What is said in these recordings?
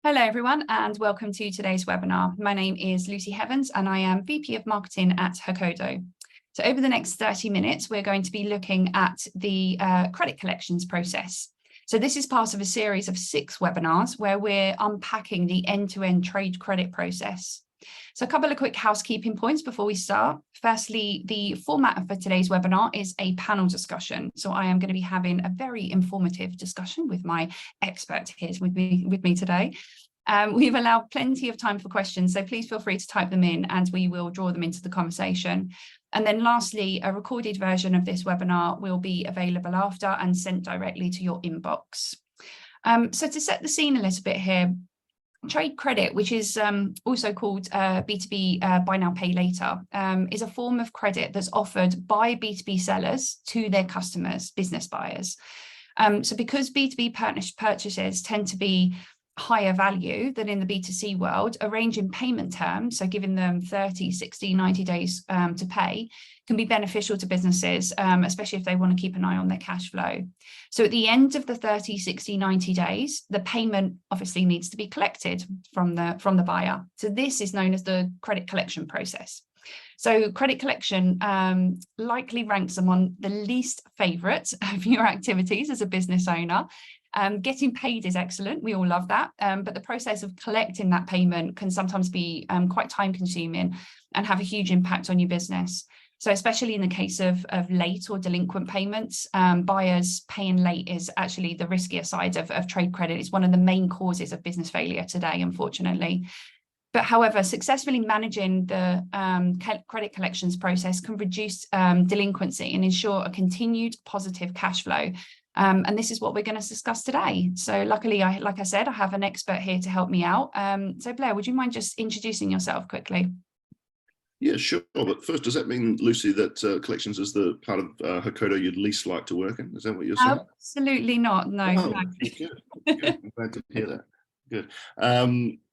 Hello everyone and welcome to today's webinar. My name is Lucy Heavens and I am VP of Marketing at Hokodo. So over the next 30 minutes, we're going to be looking at the credit collections process. So this is part of a series of 6 webinars where we're unpacking the end-to-end trade credit process. So a couple of quick housekeeping points before we start. Firstly, the format for today's webinar is a panel discussion. So I am going to be having a very informative discussion with my expert here with me today. We've allowed plenty of time for questions, so please feel free to type them in and we will draw them into the conversation. And then lastly, a recorded version of this webinar will be available after and sent directly to your inbox. So to set the scene a little bit here, trade credit, which is also called B2B buy now, pay later, is a form of credit that's offered by B2B sellers to their customers, business buyers. So because B2B purchases tend to be higher value than in the B2C world, a range in payment terms, so giving them 30, 60, 90 days to pay, can be beneficial to businesses, especially if they want to keep an eye on their cash flow. So at the end of the 30, 60, 90 days, the payment obviously needs to be collected from the buyer. So this is known as the credit collection process. So credit collection likely ranks among the least favorite of your activities as a business owner. Getting paid is excellent. We all love that. But the process of collecting that payment can sometimes be quite time consuming and have a huge impact on your business. So especially in the case of late or delinquent payments, buyers paying late is actually the riskier side of trade credit. It's one of the main causes of business failure today, unfortunately. But however, successfully managing the credit collections process can reduce delinquency and ensure a continued positive cash flow. And this is what we're going to discuss today. So luckily, like I said, I have an expert here to help me out. So Blair, would you mind just introducing yourself quickly? Yeah, sure. But first, does that mean, Lucy, that collections is the part of Hokodo you'd least like to work in? Is that what you're saying? Absolutely not. No. Oh, no. good. I'm glad to hear that. Good.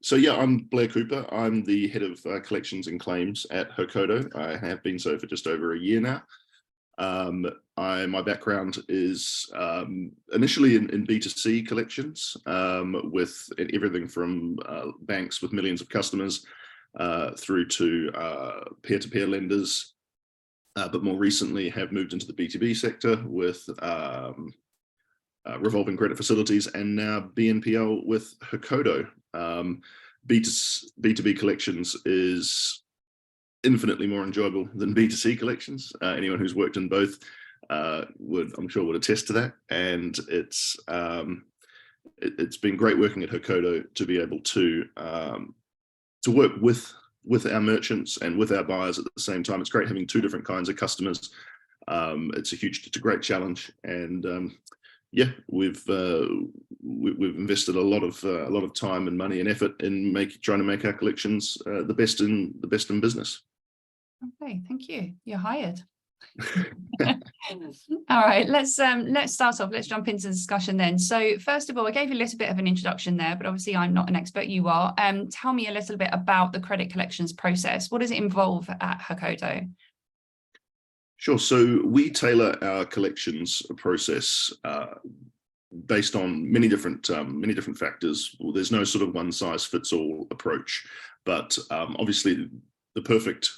So yeah, I'm Blair Cooper. I'm the head of collections and claims at Hokodo. I have been so for just over a year now. My background is initially in B2C collections, with everything from banks with millions of customers through to peer-to-peer lenders, but more recently have moved into the B2B sector with revolving credit facilities and now BNPL with Hokodo. B2B collections is infinitely more enjoyable than B2C collections. Anyone who's worked in both I'm sure would attest to that. And it's been great working at Hokodo to be able to work with our merchants and with our buyers at the same time. It's great having 2 different kinds of customers. It's a great challenge, and yeah, we've invested a lot of time and money and effort in trying to make our collections the best in business. Okay, thank you. You're hired. All right, let's start off. Let's jump into the discussion then. So first of all, I gave you a little bit of an introduction there, but obviously I'm not an expert, you are. Tell me a little bit about the credit collections process. What does it involve at Hokodo? Sure. So we tailor our collections process based on many different factors. Well, there's no sort of one size fits all approach, but obviously the perfect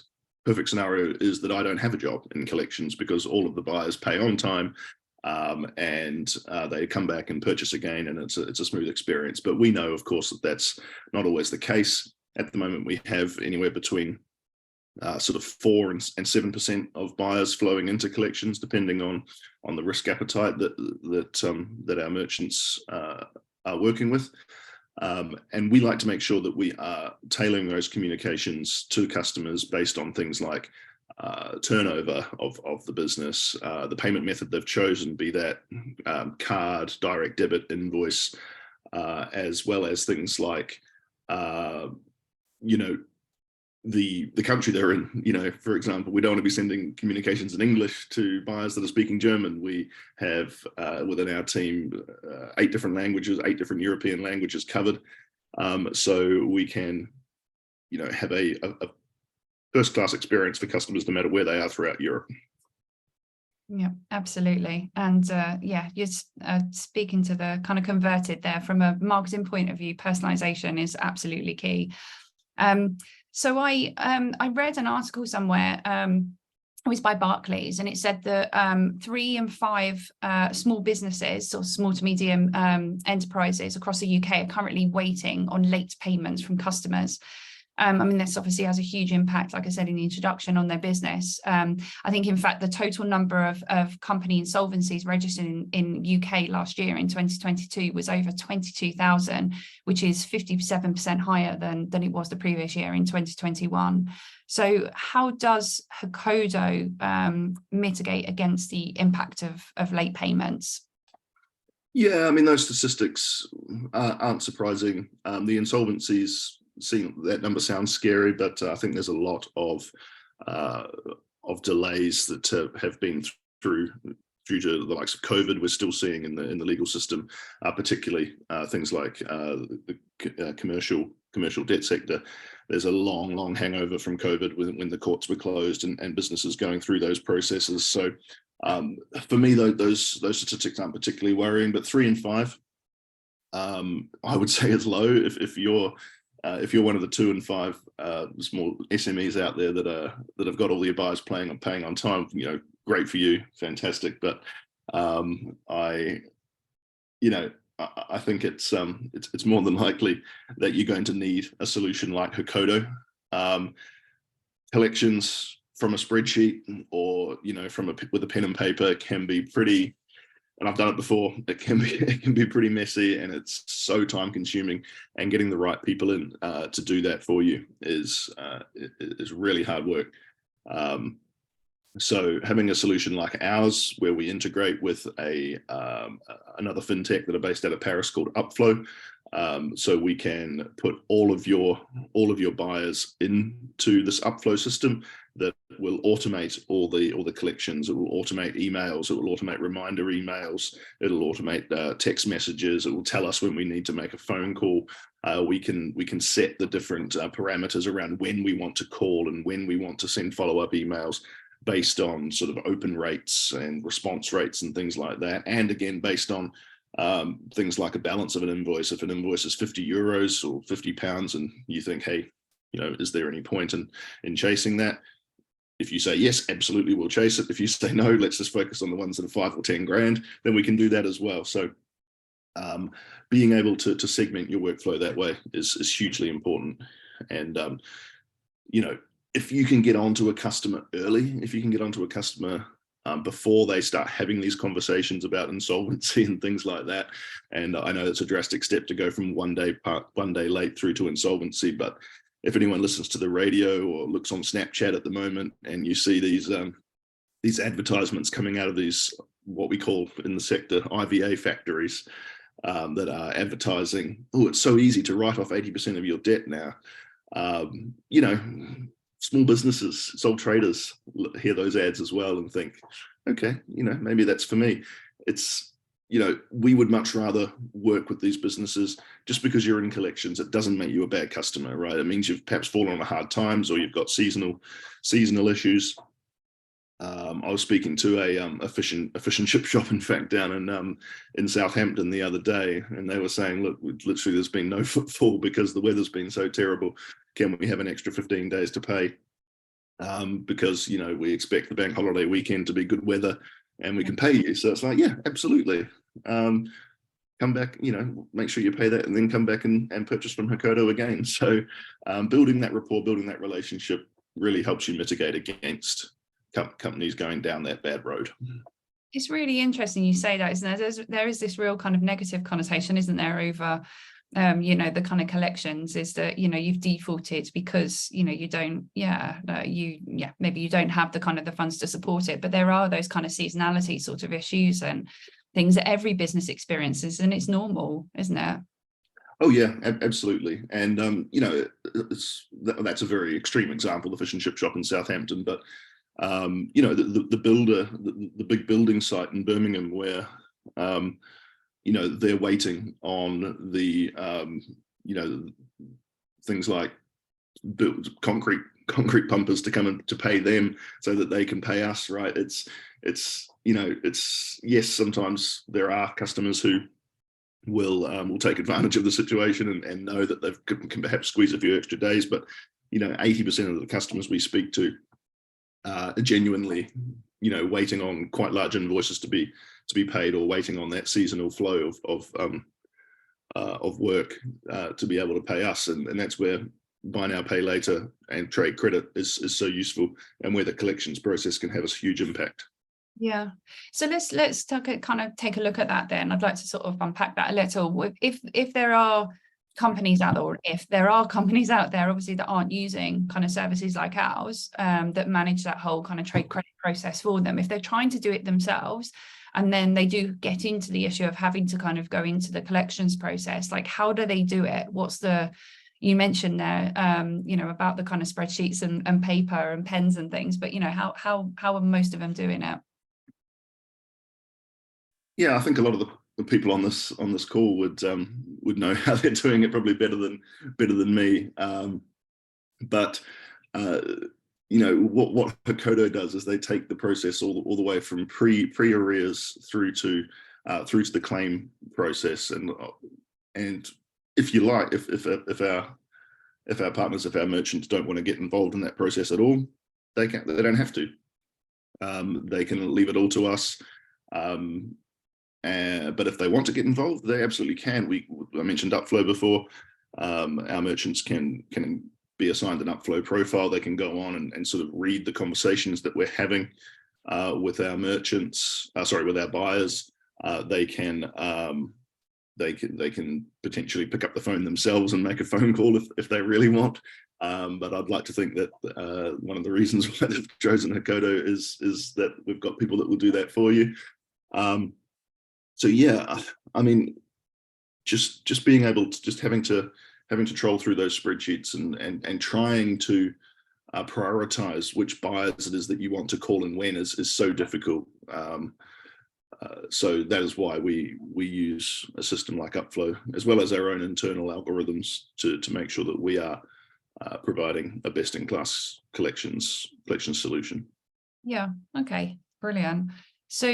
scenario is that I don't have a job in collections because all of the buyers pay on time, and they come back and purchase again, and it's a smooth experience. But we know, of course, that that's not always the case. At the moment, we have anywhere between sort of 4 and 7% of buyers flowing into collections, depending on the risk appetite that our merchants are working with. And we like to make sure that we are tailoring those communications to customers based on things like turnover of the business, the payment method they've chosen, be that card, direct debit, invoice, as well as things like the country they're in. For example, we don't want to be sending communications in English to buyers that are speaking German. We have within our team 8 different languages, 8 different European languages covered, so we can have a first-class experience for customers no matter where they are throughout Europe. Yeah, absolutely. And yeah, you're speaking to the kind of converted there. From a marketing point of view, personalization is absolutely key. So I read an article somewhere. It was by Barclays, and it said that 3 in 5 small businesses or small to medium enterprises across the UK are currently waiting on late payments from customers. I mean, this obviously has a huge impact, like I said in the introduction, on their business. I think, in fact, the total number of company insolvencies registered in UK last year in 2022 was over 22,000, which is 57% higher than it was the previous year in 2021. So how does Hokodo mitigate against the impact of late payments? Yeah, I mean, those statistics aren't surprising. The insolvencies, seeing that number sounds scary, but I think there's a lot of delays that have been through due to the likes of COVID. We're still seeing in the legal system, particularly things like the commercial debt sector. There's a long hangover from COVID when the courts were closed and businesses going through those processes. So for me, those statistics aren't particularly worrying. But 3 in 5, I would say, is low. If you're one of the 2 in 5 small SMEs out there that have got all your buyers paying on time, great for you, fantastic. But I think it's more than likely that you're going to need a solution like Hokodo. Collections from a spreadsheet or with a pen and paper can be pretty, and I've done it before, it can be pretty messy, and it's so time consuming, and getting the right people in to do that for you is really hard work. So having a solution like ours, where we integrate with another fintech that are based out of Paris called Upflow, so we can put all of your buyers into this Upflow system that will automate all the collections. It will automate emails. It will automate reminder emails. It'll automate text messages. It will tell us when we need to make a phone call. We can set the different parameters around when we want to call and when we want to send follow-up emails, based on sort of open rates and response rates and things like that. And again, based on things like a balance of an invoice. If an invoice is €50 or £50 and you think, hey, is there any point in chasing that? If you say yes, absolutely, we'll chase it. If you say no, let's just focus on the ones that are 5 or 10 grand, then we can do that as well. So being able to segment your workflow that way is hugely important. And if you can get onto a customer early, if you can get onto a customer before they start having these conversations about insolvency and things like that, and I know it's a drastic step to go from one day late through to insolvency, but if anyone listens to the radio or looks on Snapchat at the moment, and you see these advertisements coming out of these, what we call in the sector, IVA factories, that are advertising, oh, it's so easy to write off 80% of your debt now. Small businesses, sole traders hear those ads as well and think, okay, maybe that's for me. It's, we would much rather work with these businesses. Just because you're in collections, it doesn't make you a bad customer, right? It means you've perhaps fallen on hard times, or you've got seasonal issues. I was speaking to a fish and chip shop, in fact, down in Southampton the other day, and they were saying, look, literally there's been no footfall because the weather's been so terrible. Can we have an extra 15 days to pay? Because we expect the bank holiday weekend to be good weather, and we can pay you. So it's like, yeah, absolutely. Come back, make sure you pay that, and then come back and purchase from Hokodo again. So building that rapport, building that relationship really helps you mitigate against companies going down that bad road. It's really interesting you say that, isn't there? There is this real kind of negative connotation, isn't there, over the kind of collections, is that you've defaulted because you don't maybe you don't have the kind of the funds to support it. But there are those kind of seasonality sort of issues and things that every business experiences, and it's normal, isn't it? Oh yeah, absolutely. And that's a very extreme example, the fish and chip shop in Southampton, but the big building site in Birmingham, where they're waiting on the things like concrete pumpers to come in to pay them so that they can pay us, right? It's it's, you know, it's, yes, sometimes there are customers who will take advantage of the situation and know that they can perhaps squeeze a few extra days, but you know, 80% of the customers we speak to are genuinely, you know, waiting on quite large invoices to be paid, or waiting on that seasonal flow of work to be able to pay us, and that's where buy now, pay later and trade credit is so useful, and where the collections process can have a huge impact. Yeah. So let's take a look at that then. I'd like to sort of unpack that a little. If there are companies out there, or if there are companies out there, obviously, that aren't using kind of services like ours, that manage that whole kind of trade credit process for them, if they're trying to do it themselves, and then they do get into the issue of having to kind of go into the collections process, like, how do they do it? You mentioned there, you know, about the kind of spreadsheets and paper and pens and things, but, you know, how are most of them doing it? Yeah, I think a lot of the people on this call would know how they're doing it probably better than me. But you know, what Hokodo does is they take the process all the way from pre arrears through to the claim process, and if you like, if our partners, if our merchants don't want to get involved in that process at all, they don't have to. They can leave it all to us. But if they want to get involved, they absolutely can. I mentioned Upflow before. Our merchants can be assigned an Upflow profile. They can go on and sort of read the conversations that we're having with our merchants, with our buyers. They can potentially pick up the phone themselves and make a phone call if they really want. But I'd like to think that one of the reasons why they've chosen Hokodo is that we've got people that will do that for you. So yeah, I mean, just being able to having to troll through those spreadsheets and trying to prioritize which buyers it is that you want to call and when is so difficult. So that is why we use a system like Upflow, as well as our own internal algorithms, to make sure that we are providing a best-in-class collections solution. Yeah. Okay. Brilliant. So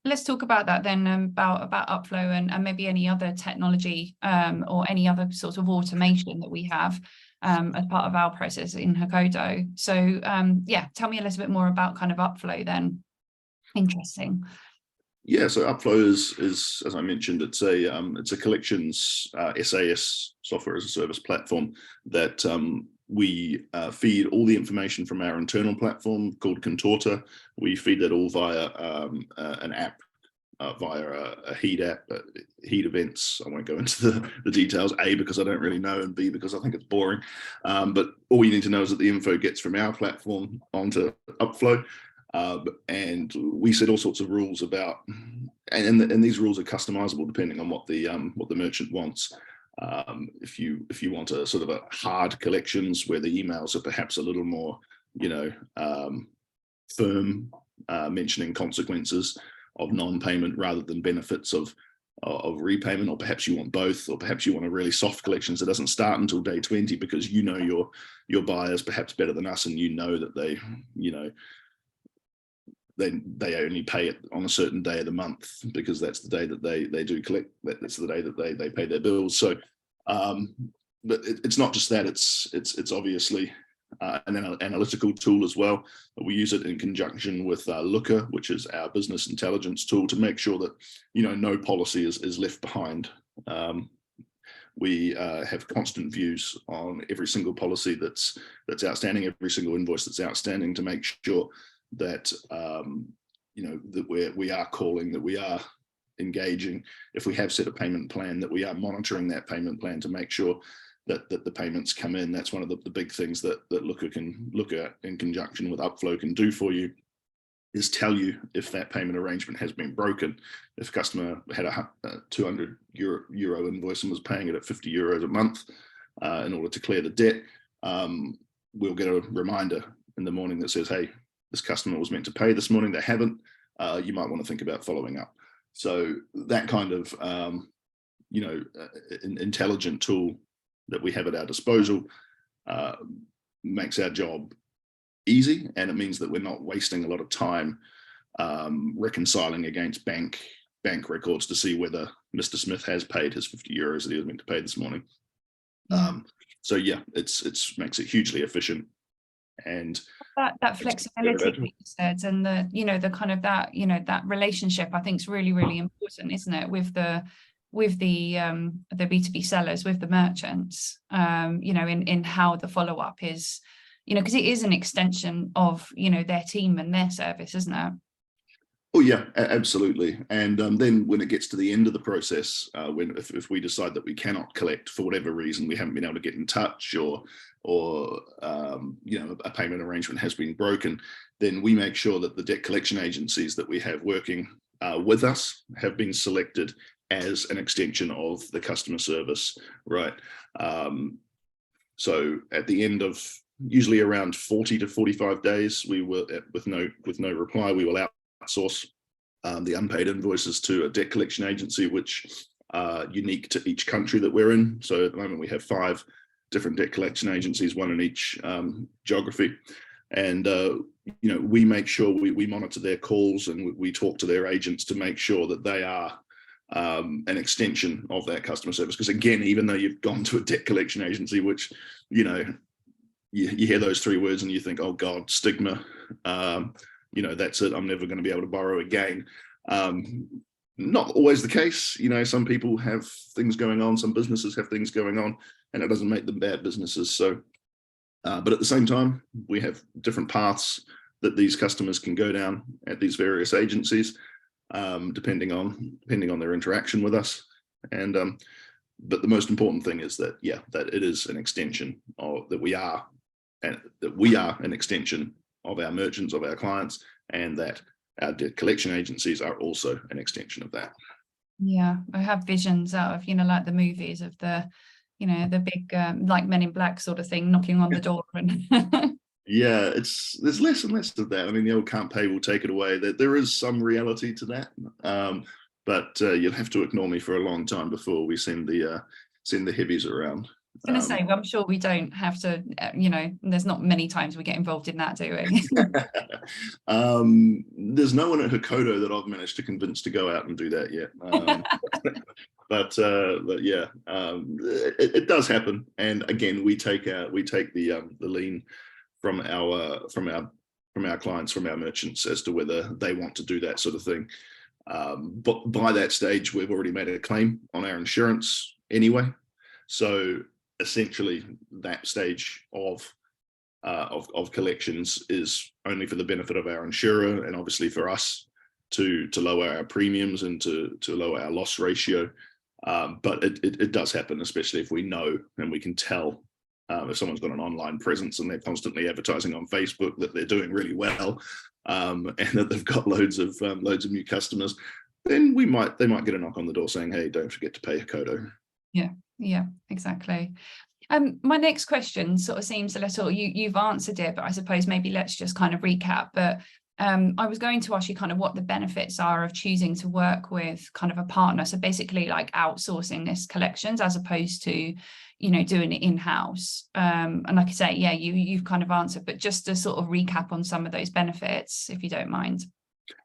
let's talk about that then, about Upflow and maybe any other technology or any other sort of automation that we have as part of our process in Hokodo. So yeah, tell me a little bit more about kind of Upflow then. Interesting. Yeah, so Upflow is as I mentioned, it's a collections SaaS, software as a service platform that we feed all the information from our internal platform called Contorta. We feed that all via an app, via a Heat app, Heat events. I won't go into the details, A, because I don't really know, and B, because I think it's boring. But all you need to know is that the info gets from our platform onto Upflow. And we set all sorts of rules about, and these rules are customizable depending on what the merchant wants. If you want a sort of a hard collections where the emails are perhaps a little more, you know, firm, mentioning consequences of non-payment rather than benefits of repayment, or perhaps you want both, or perhaps you want a really soft collections that doesn't start until day 20 because you know your buyers perhaps better than us, and you know that they, you know, they only pay it on a certain day of the month because that's the day that they do collect. That's the day that they pay their bills. So, but it's not just that. It's obviously an analytical tool as well. We use it in conjunction with Looker, which is our business intelligence tool, to make sure that, you know, no policy is left behind. We have constant views on every single policy that's outstanding, every single invoice that's outstanding, to make sure that you know, that we are calling, that we are engaging. If we have set a payment plan, that we are monitoring that payment plan to make sure that the payments come in. That's one of the big things that Looker can look at in conjunction with Upflow can do for you, is tell you if that payment arrangement has been broken. If a customer had a 200 euro invoice and was paying it at 50 euros a month in order to clear the debt, we'll get a reminder in the morning that says, hey, this customer was meant to pay this morning, they haven't. You might want to think about following up. So that kind of you know, intelligent tool that we have at our disposal makes our job easy, and it means that we're not wasting a lot of time reconciling against bank records to see whether Mr. Smith has paid his €50 that he was meant to pay this morning. So yeah, it's makes it hugely efficient. And that flexibility that you said, and the kind of that relationship, I think is really, really important, isn't it, with the B2B sellers, with the merchants, in how the follow-up is, because it is an extension of their team and their service, isn't it? Oh yeah, absolutely. And then when it gets to the end of the process, if we decide that we cannot collect for whatever reason, we haven't been able to get in touch, or a payment arrangement has been broken, then we make sure that the debt collection agencies that we have working with us have been selected as an extension of the customer service, right? So at the end of usually around 40 to 45 days, we will, with no reply, we will outsource the unpaid invoices to a debt collection agency, which are unique to each country that we're in. So at the moment we have 5 different debt collection agencies, 1 in each geography. And we make sure we monitor their calls, and we talk to their agents to make sure that they are an extension of that customer service. Because again, even though you've gone to a debt collection agency, which you hear those 3 words and you think, oh God, stigma, that's it, I'm never going to be able to borrow again. Not always the case. Some people have things going on, some businesses have things going on, and it doesn't make them bad businesses. So, but at the same time, we have different paths that these customers can go down at these various agencies, depending on their interaction with us. And but the most important thing is that that it is an extension of that we are an extension of our merchants, of our clients, and that our debt collection agencies are also an extension of that. Yeah, I have visions out of, like the movies of the big, like Men in Black sort of thing, knocking on the door. And yeah, there's less and less of that. I mean, the old can't pay, will take it away. That there is some reality to that. But you'll have to ignore me for a long time before we send the heavies around. I was going to say, I'm sure we don't have to, there's not many times we get involved in that, do we? There's no one at Hokodo that I've managed to convince to go out and do that yet. But yeah, it does happen. And again, we take the lean from our clients, from our merchants, as to whether they want to do that sort of thing. But by that stage, we've already made a claim on our insurance anyway. So essentially, that stage of collections is only for the benefit of our insurer, and obviously for us to lower our premiums and to lower our loss ratio. But it does happen, especially if we know and we can tell if someone's got an online presence and they're constantly advertising on Facebook that they're doing really well, and that they've got loads of new customers. Then they might get a knock on the door saying, "Hey, don't forget to pay Hokodo." Yeah, exactly. My next question sort of seems a little, you've answered it, but I suppose maybe let's just kind of recap. But I was going to ask you kind of what the benefits are of choosing to work with kind of a partner. So basically like outsourcing this collections as opposed to, doing it in-house. And like I say, yeah, you've kind of answered, but just to sort of recap on some of those benefits, if you don't mind.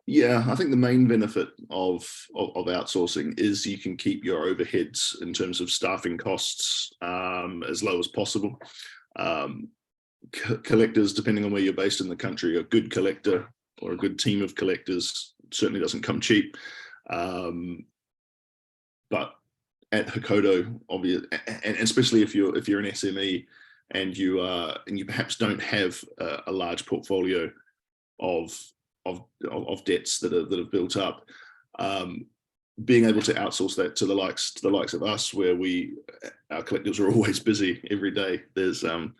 Yeah, I think the main benefit of outsourcing is you can keep your overheads in terms of staffing costs as low as possible. Collectors, depending on where you're based in the country, a good collector or a good team of collectors certainly doesn't come cheap. But at Hokodo, obviously, and especially if you're an SME and you perhaps don't have a large portfolio of debts that have built up, being able to outsource that to the likes of us, where our collectors are always busy every day. There's and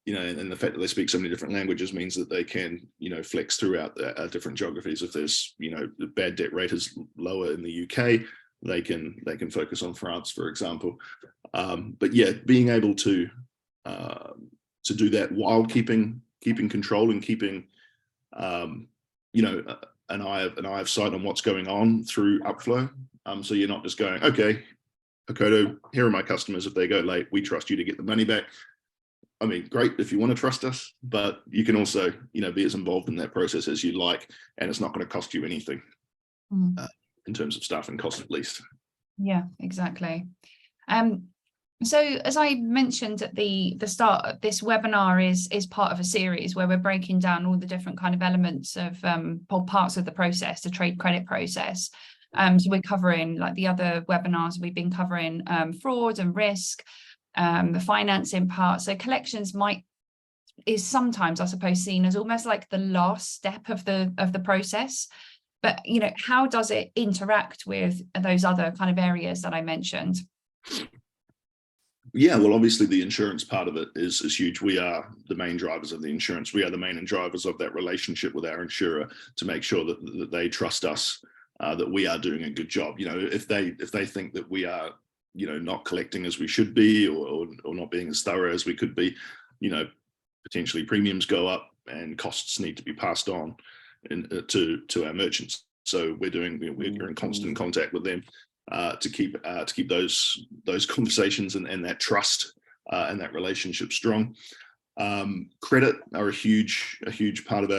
the fact that they speak so many different languages means that they can flex throughout different geographies. If there's the bad debt rate is lower in the UK, they can focus on France, for example. But yeah, being able to do that while keeping control and keeping an eye of sight on what's going on through Upflow. So you're not just going, okay, Hokodo, here are my customers. If they go late, we trust you to get the money back. I mean, great if you want to trust us, but you can also, be as involved in that process as you like, and it's not going to cost you anything in terms of staff and cost, at least. Yeah, exactly. So as I mentioned at the start, this webinar is part of a series where we're breaking down all the different kind of elements of parts of the process, the trade credit process. So we're covering, like the other webinars, we've been covering fraud and risk, the financing part. So collections is sometimes, I suppose, seen as almost like the last step of the process. But how does it interact with those other kind of areas that I mentioned? Yeah, well, obviously the insurance part of it is huge. We are the main drivers of the insurance. We are the main drivers of that relationship with our insurer to make sure that they trust us, that we are doing a good job. If they think that we are, not collecting as we should be, or not being as thorough as we could be, potentially premiums go up and costs need to be passed on to our merchants. So we're in constant contact with them to keep those conversations and that trust and that relationship strong. Credit are a huge part of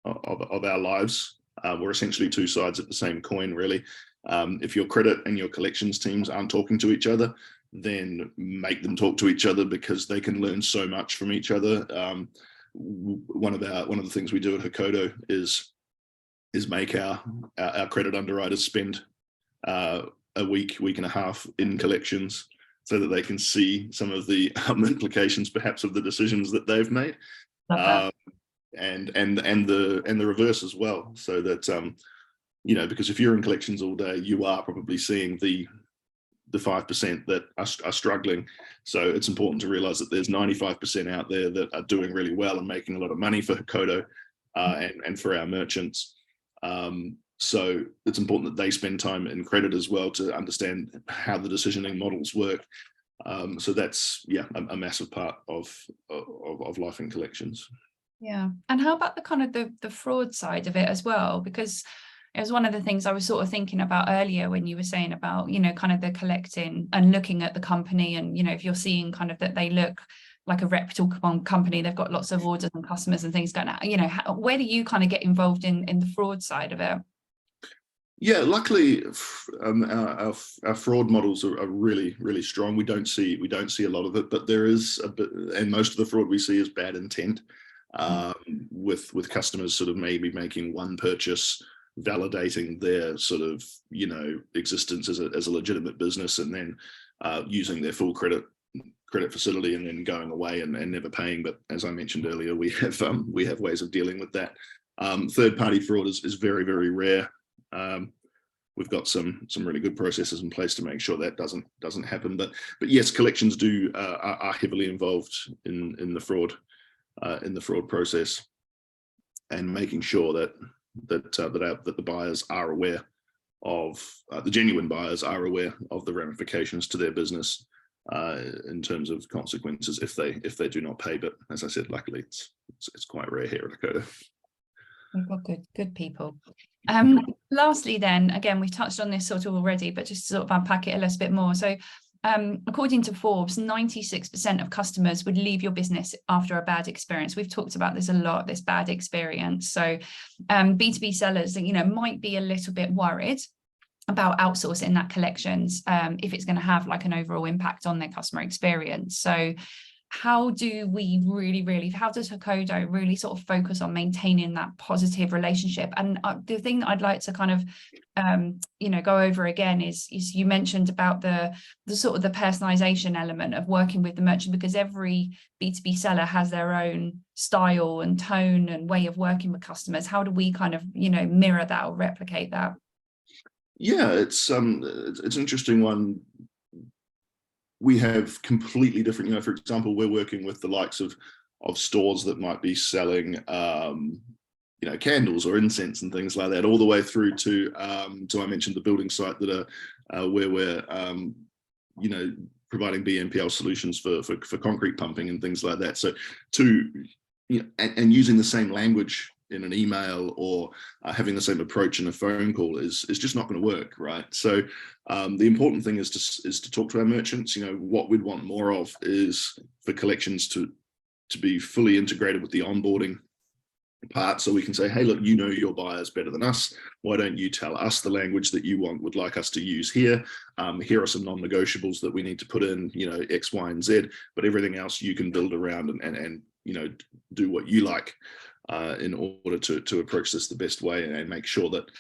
our lives. We're essentially two sides of the same coin, really. If your credit and your collections teams aren't talking to each other, then make them talk to each other, because they can learn so much from each other. One of the things we do at Hokodo is make our credit underwriters spend a week and a half in collections, so that they can see some of the implications, perhaps, of the decisions that they've made, and the reverse as well. So that because if you're in collections all day, you are probably seeing the 5% that are struggling. So it's important to realize that there's 95% out there that are doing really well and making a lot of money for Hokodo and for our merchants. So it's important that they spend time in credit as well to understand how the decisioning models work. So that's a massive part of life in collections. Yeah. And how about the kind of the fraud side of it as well? Because it was one of the things I was sort of thinking about earlier when you were saying about, kind of the collecting and looking at the company, and, if you're seeing kind of that they look like a reputable company, they've got lots of orders and customers and things going on, where do you kind of get involved in the fraud side of it? Yeah, luckily our fraud models are really, really strong. We don't see a lot of it, but there is a bit, and most of the fraud we see is bad intent, with customers sort of maybe making one purchase, validating their sort of existence as a legitimate business, and then using their full credit facility and then going away and never paying. But as I mentioned earlier, we have ways of dealing with that. Third-party fraud is very, very rare. We've got some really good processes in place to make sure that doesn't happen. But yes, collections are heavily involved in the fraud process, and making sure that the buyers are aware of the genuine buyers are aware of the ramifications to their business in terms of consequences if they do not pay. But as I said, luckily it's quite rare here at Hokodo. We've got good people. Lastly, then, again, we've touched on this sort of already, but just to sort of unpack it a little bit more. So according to Forbes, 96% of customers would leave your business after a bad experience. We've talked about this a lot, this bad experience. So B2B sellers, might be a little bit worried about outsourcing that collections if it's going to have like an overall impact on their customer experience. So how do we how does Hokodo really sort of focus on maintaining that positive relationship? And the thing that I'd like to kind of go over again is you mentioned about the sort of the personalization element of working with the merchant, because every B2B seller has their own style and tone and way of working with customers. How do we kind of mirror that or replicate that? Yeah, it's an interesting one. We have completely different, for example, we're working with the likes of stores that might be selling, candles or incense and things like that, all the way through to I mentioned the building site that where we're, providing BNPL solutions for concrete pumping and things like that. So and using the same language in an email or having the same approach in a phone call is just not going to work, right? So the important thing is to talk to our merchants. You know, what we'd want more of is for collections to be fully integrated with the onboarding part, so we can say, hey, look, you know your buyers better than us. Why don't you tell us the language that you would like us to use here? Here are some non-negotiables that we need to put in, you know, X, Y, and Z, but everything else you can build around and you know, do what you like in order to approach this the best way and make sure that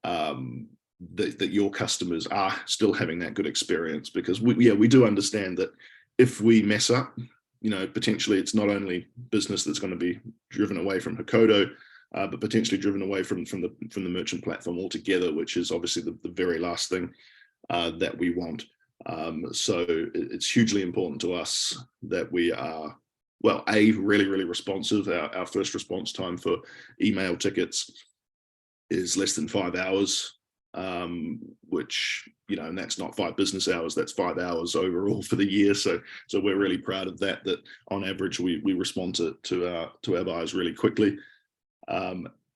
that your customers are still having that good experience. Because we do understand that if we mess up, you know, potentially it's not only business that's going to be driven away from Hokodo, but potentially driven away from the merchant platform altogether, which is obviously the very last thing that we want. So it's hugely important to us that we are, well, really responsive. Our first response time for email tickets is less than 5 hours, which, you know, and that's not 5 business hours, that's 5 hours overall for the year. So we're really proud of that on average we respond to our buyers really quickly.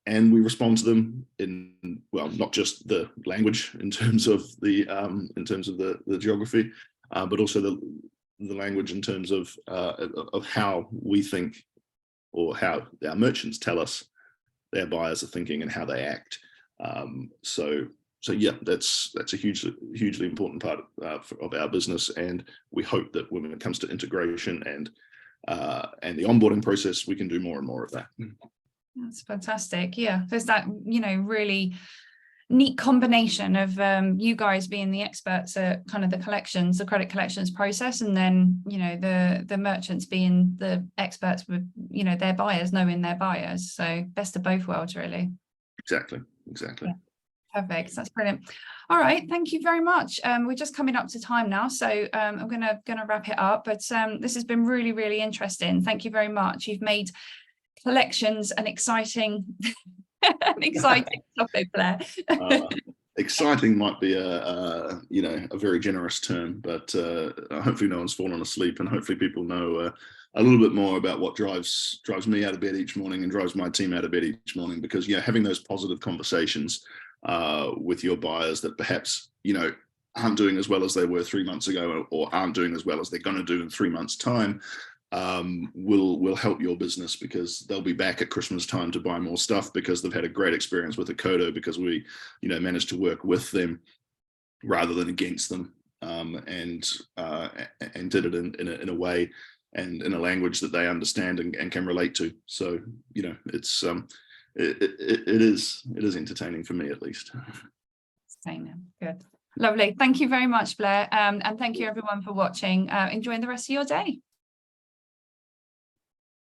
And we respond to them in, well, not just the language in terms of the geography, but also the language in terms of how we think, or how our merchants tell us their buyers are thinking and how they act. So yeah, that's a hugely important part of our business, and we hope that when it comes to integration and the onboarding process, we can do more and more of that. That's fantastic. Yeah, there's that, you know, really neat combination of you guys being the experts at kind of the credit collections process, and then, you know, the merchants being the experts with, you know, their buyers, knowing their buyers. So best of both worlds, really. Exactly. Yeah. Perfect. That's brilliant. All right. Thank you very much. We're just coming up to time now, so I'm gonna wrap it up. But this has been really interesting. Thank you very much. You've made collections an exciting topic, Blair. Exciting might be a very generous term, but hopefully no one's fallen asleep, and hopefully people know a little bit more about what drives me out of bed each morning and drives my team out of bed each morning. Because, yeah, having those positive conversations with your buyers that perhaps, you know, aren't doing as well as they were 3 months ago, or aren't doing as well as they're going to do in 3 months' time, will help your business, because they'll be back at Christmas time to buy more stuff, because they've had a great experience with Hokodo, because we, you know, managed to work with them rather than against them, and did it in a way and in a language that they understand and can relate to. So, you know, it's it is entertaining for me, at least. Good. Lovely. Thank you very much, Blair. And thank you everyone for watching. Enjoy the rest of your day.